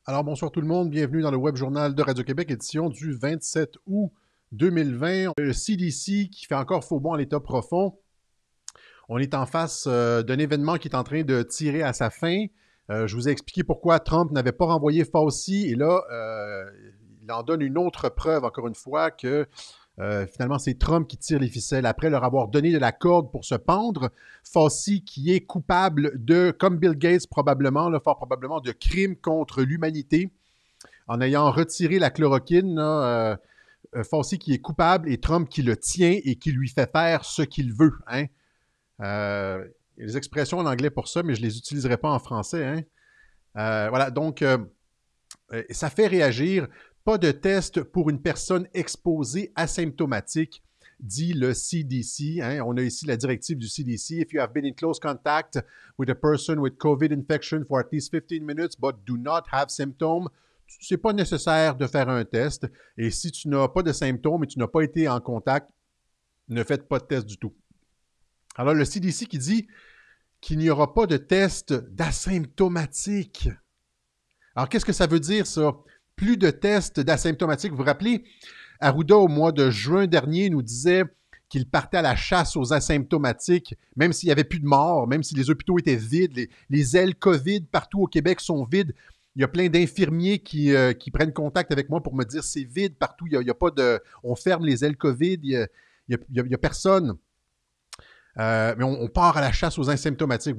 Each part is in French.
Alors, bonsoir tout le monde, bienvenue dans le Web Journal de Radio-Québec, édition du 27 août 2020. Le CDC qui fait encore faux bond à l'état profond. On est en face d'un événement qui est en train de tirer à sa fin. Je vous ai expliqué pourquoi Trump n'avait pas renvoyé Fauci, et là, il en donne une autre preuve, encore une fois, que finalement, c'est Trump qui tire les ficelles. Après leur avoir donné de la corde pour se pendre, Fauci, qui est coupable de, comme Bill Gates probablement, là, fort probablement, de crimes contre l'humanité, en ayant retiré la chloroquine, là, Fauci qui est coupable et Trump qui le tient et qui lui fait faire ce qu'il veut. Hein? Il y a des expressions en anglais pour ça, mais je ne les utiliserai pas en français. Hein? Voilà, donc ça fait réagir. Pas de test pour une personne exposée asymptomatique, dit le CDC. Hein? On a ici la directive du CDC. If you have been in close contact with a person with COVID infection for at least 15 minutes but do not have symptoms, c'est pas nécessaire de faire un test. Et si tu n'as pas de symptômes et tu n'as pas été en contact, ne faites pas de test du tout. Alors, le CDC qui dit qu'il n'y aura pas de test d'asymptomatique. Alors, qu'est-ce que ça veut dire, ça? Plus de tests d'asymptomatique. Vous vous rappelez, Arruda, au mois de juin dernier, nous disait qu'il partait à la chasse aux asymptomatiques, même s'il n'y avait plus de morts, même si les hôpitaux étaient vides, les ailes COVID partout au Québec sont vides. Il y a plein d'infirmiers qui prennent contact avec moi pour me dire c'est vide partout, il y a pas de... On ferme les ailes COVID, il y a personne. Mais on part à la chasse aux asymptomatiques.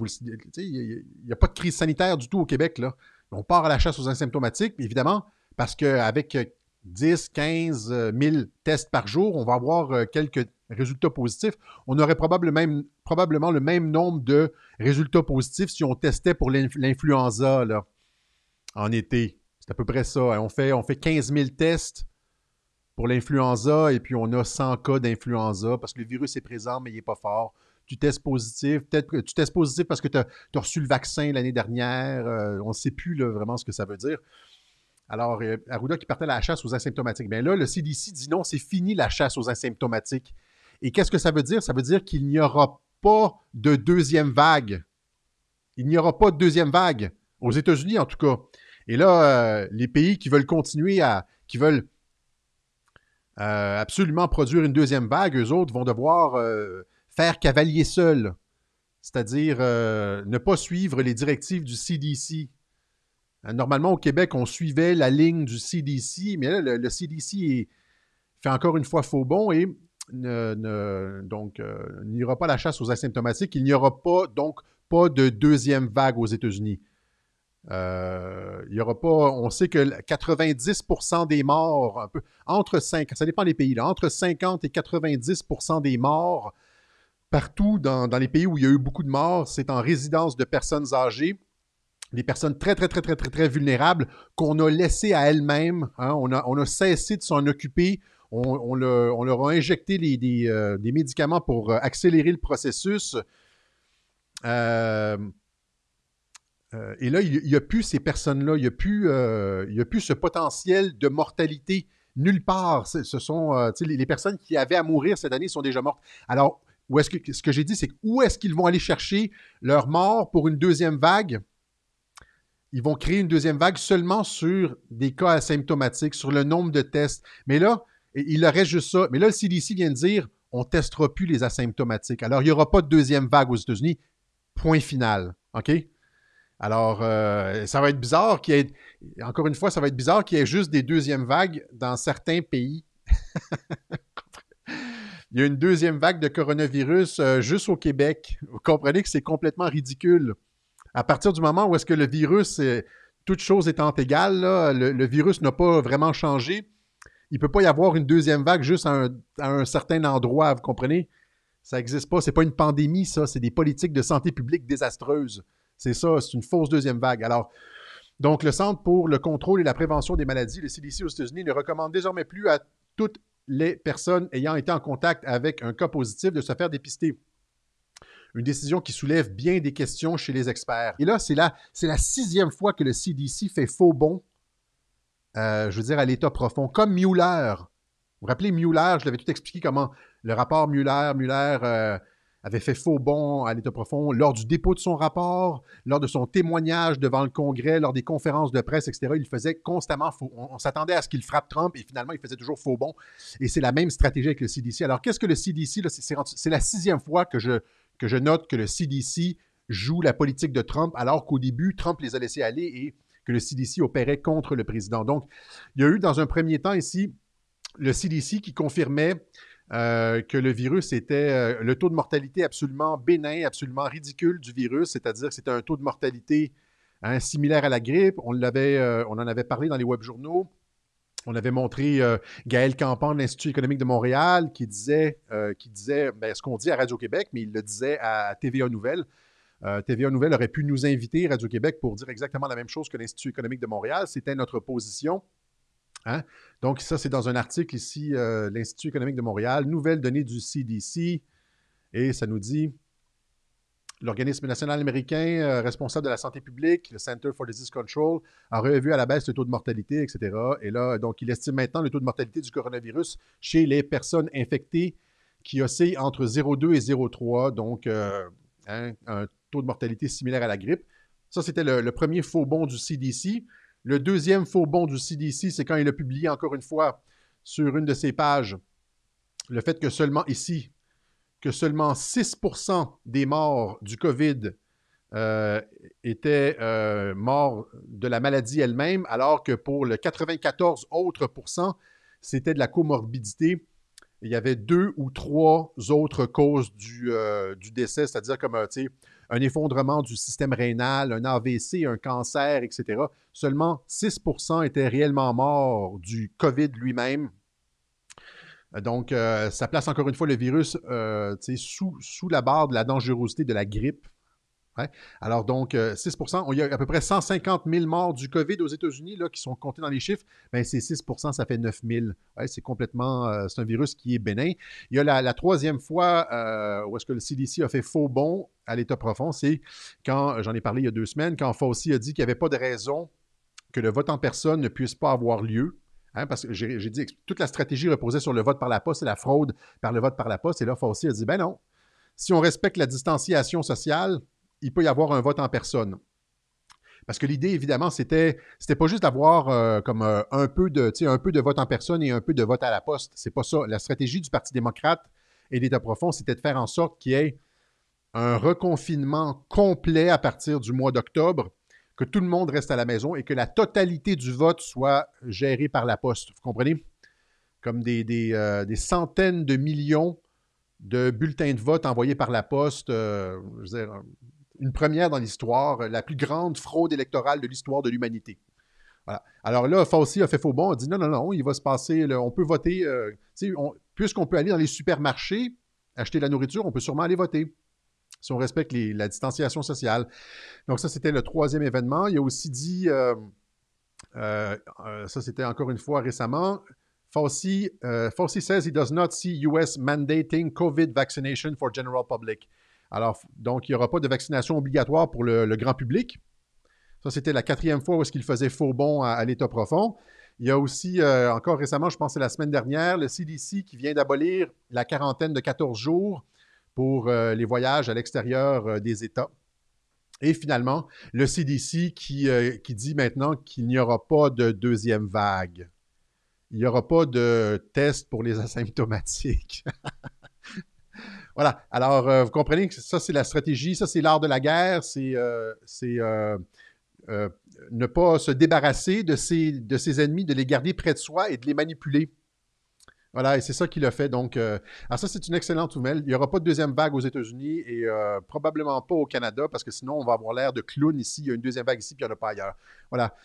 Il n'y a pas de crise sanitaire du tout au Québec, là. On part à la chasse aux asymptomatiques, évidemment, parce qu'avec 10, 15 000 tests par jour, on va avoir quelques résultats positifs. On aurait probablement le même nombre de résultats positifs si on testait pour l'influenza là, en été. C'est à peu près ça. Hein. On fait 15 000 tests pour l'influenza et puis on a 100 cas d'influenza parce que le virus est présent, mais il n'est pas fort. Tu testes positif, peut-être que tu testes positif parce que tu as reçu le vaccin l'année dernière. On ne sait plus là, vraiment ce que ça veut dire. Alors, Arruda qui partait à la chasse aux asymptomatiques. Bien là, le CDC dit non, c'est fini la chasse aux asymptomatiques. Et qu'est-ce que ça veut dire? Ça veut dire qu'il n'y aura pas de deuxième vague. Il n'y aura pas de deuxième vague, aux États-Unis en tout cas. Et là, les pays qui veulent continuer qui veulent absolument produire une deuxième vague, eux autres vont devoir faire cavalier seul, c'est-à-dire ne pas suivre les directives du CDC. Normalement, au Québec, on suivait la ligne du CDC, mais là, le CDC fait encore une fois faux bond et n'ira pas à la chasse aux asymptomatiques. Il n'y aura pas, donc, pas de deuxième vague aux États-Unis. Il y aura pas, on sait que 90% des morts, un peu, entre 5, ça dépend des pays, là, entre 50 et 90% des morts partout dans les pays où il y a eu beaucoup de morts, c'est en résidence de personnes âgées, des personnes très, très, très, très, très, très vulnérables qu'on a laissées à elles-mêmes. Hein, on a cessé de s'en occuper. On leur a injecté des médicaments pour accélérer le processus. Euh, et là, il n'y a plus ces personnes-là, il n'y a plus ce potentiel de mortalité nulle part. Ce sont les personnes qui avaient à mourir cette année sont déjà mortes. Alors, ce que j'ai dit, c'est où est-ce qu'ils vont aller chercher leur mort pour une deuxième vague? Ils vont créer une deuxième vague seulement sur des cas asymptomatiques, sur le nombre de tests. Mais là, il leur reste juste ça. Mais là, le CDC vient de dire on ne testera plus les asymptomatiques. Alors, il n'y aura pas de deuxième vague aux États-Unis. Point final. OK? Alors, ça va être bizarre qu'il y ait, encore une fois, ça va être bizarre qu'il y ait juste des deuxièmes vagues dans certains pays. Il y a une deuxième vague de coronavirus juste au Québec. Vous comprenez que c'est complètement ridicule. À partir du moment où est-ce que le virus, toute chose étant égale, là, le virus n'a pas vraiment changé, il ne peut pas y avoir une deuxième vague juste à un certain endroit, vous comprenez? Ça n'existe pas. C'est pas une pandémie, ça. C'est des politiques de santé publique désastreuses. C'est ça, c'est une fausse deuxième vague. Alors, donc, le Centre pour le contrôle et la prévention des maladies, le CDC aux États-Unis, ne recommande désormais plus à toutes les personnes ayant été en contact avec un cas positif de se faire dépister. Une décision qui soulève bien des questions chez les experts. Et là, c'est la 6e fois que le CDC fait faux bond, je veux dire, à l'état profond, comme Mueller. Vous vous rappelez Mueller, je l'avais tout expliqué comment le rapport Mueller avait fait faux bond à l'État profond lors du dépôt de son rapport, lors de son témoignage devant le Congrès, lors des conférences de presse, etc. Il faisait constamment faux. On s'attendait à ce qu'il frappe Trump et finalement, il faisait toujours faux bond. Et c'est la même stratégie avec le CDC. Alors, qu'est-ce que le CDC? C'est la 6e fois que je note que le CDC joue la politique de Trump, alors qu'au début, Trump les a laissés aller et que le CDC opérait contre le président. Donc, il y a eu dans un premier temps ici le CDC qui confirmait que le virus était le taux de mortalité absolument bénin, absolument ridicule du virus, c'est-à-dire que c'était un taux de mortalité similaire à la grippe. On en avait parlé dans les web journaux. On avait montré Gaël Campan de l'Institut économique de Montréal qui disait ce qu'on dit à Radio-Québec, mais il le disait à TVA Nouvelles. TVA Nouvelles aurait pu nous inviter, Radio-Québec, pour dire exactement la même chose que l'Institut économique de Montréal. C'était notre position. Hein? Donc, ça, c'est dans un article ici, l'Institut économique de Montréal, nouvelles données du CDC, et ça nous dit l'organisme national américain responsable de la santé publique, le Center for Disease Control, a revu à la baisse le taux de mortalité, etc. Et là, donc, il estime maintenant le taux de mortalité du coronavirus chez les personnes infectées qui oscillent entre 0,2 et 0,3, donc un taux de mortalité similaire à la grippe. Ça, c'était le premier faux bond du CDC. Le deuxième faux bond du CDC, c'est quand il a publié encore une fois sur une de ses pages le fait que seulement 6% des morts du COVID étaient morts de la maladie elle-même, alors que pour le 94 autres pourcents, c'était de la comorbidité. Il y avait 2 ou 3 autres causes du décès, c'est-à-dire comme un effondrement du système rénal, un AVC, un cancer, etc. Seulement 6% étaient réellement morts du COVID lui-même. Donc, ça place encore une fois le virus sous la barre de la dangerosité de la grippe. Ouais. Alors donc, 6%, il y a à peu près 150 000 morts du COVID aux États-Unis là, qui sont comptés dans les chiffres. Bien, c'est 6%, ça fait 9 000. Ouais, c'est complètement, c'est un virus qui est bénin. Il y a la troisième fois où est-ce que le CDC a fait faux bond à l'état profond, c'est quand, j'en ai parlé il y a 2 semaines, quand Fauci a dit qu'il n'y avait pas de raison que le vote en personne ne puisse pas avoir lieu. Hein, parce que j'ai dit que toute la stratégie reposait sur le vote par la poste et la fraude par le vote par la poste. Et là, Fauci a dit, ben non, si on respecte la distanciation sociale, il peut y avoir un vote en personne. Parce que l'idée, évidemment, c'était pas juste d'avoir comme un peu de vote en personne et un peu de vote à la poste. C'est pas ça. La stratégie du Parti démocrate et d'État profond, c'était de faire en sorte qu'il y ait un reconfinement complet à partir du mois d'octobre, que tout le monde reste à la maison et que la totalité du vote soit gérée par la poste. Vous comprenez? Comme des centaines de millions de bulletins de vote envoyés par la poste, je veux dire, une première dans l'histoire, la plus grande fraude électorale de l'histoire de l'humanité. Voilà. Alors là, Fauci a fait faux bond, a dit non, il va se passer, on peut voter, puisqu'on peut aller dans les supermarchés acheter de la nourriture, on peut sûrement aller voter si on respecte la distanciation sociale. Donc ça, c'était le troisième événement. Il a aussi dit, ça c'était encore une fois récemment, Fauci says he does not see US mandating COVID vaccination for general public. Alors, donc, il n'y aura pas de vaccination obligatoire pour le grand public. Ça, c'était la 4e fois où est-ce qu'il faisait faux bond à l'état profond. Il y a aussi, encore récemment, je pense que c'est la semaine dernière, le CDC qui vient d'abolir la quarantaine de 14 jours pour les voyages à l'extérieur des États. Et finalement, le CDC qui dit maintenant qu'il n'y aura pas de deuxième vague. Il n'y aura pas de test pour les asymptomatiques. Voilà. Alors, vous comprenez que ça, c'est la stratégie, ça, c'est l'art de la guerre, c'est ne pas se débarrasser de ses ennemis, de les garder près de soi et de les manipuler. Voilà, et c'est ça qu'il a fait. Donc, alors ça, c'est une excellente nouvelle. Il n'y aura pas de deuxième vague aux États-Unis et probablement pas au Canada parce que sinon, on va avoir l'air de clown ici. Il y a une deuxième vague ici, puis il n'y en a pas ailleurs. Voilà.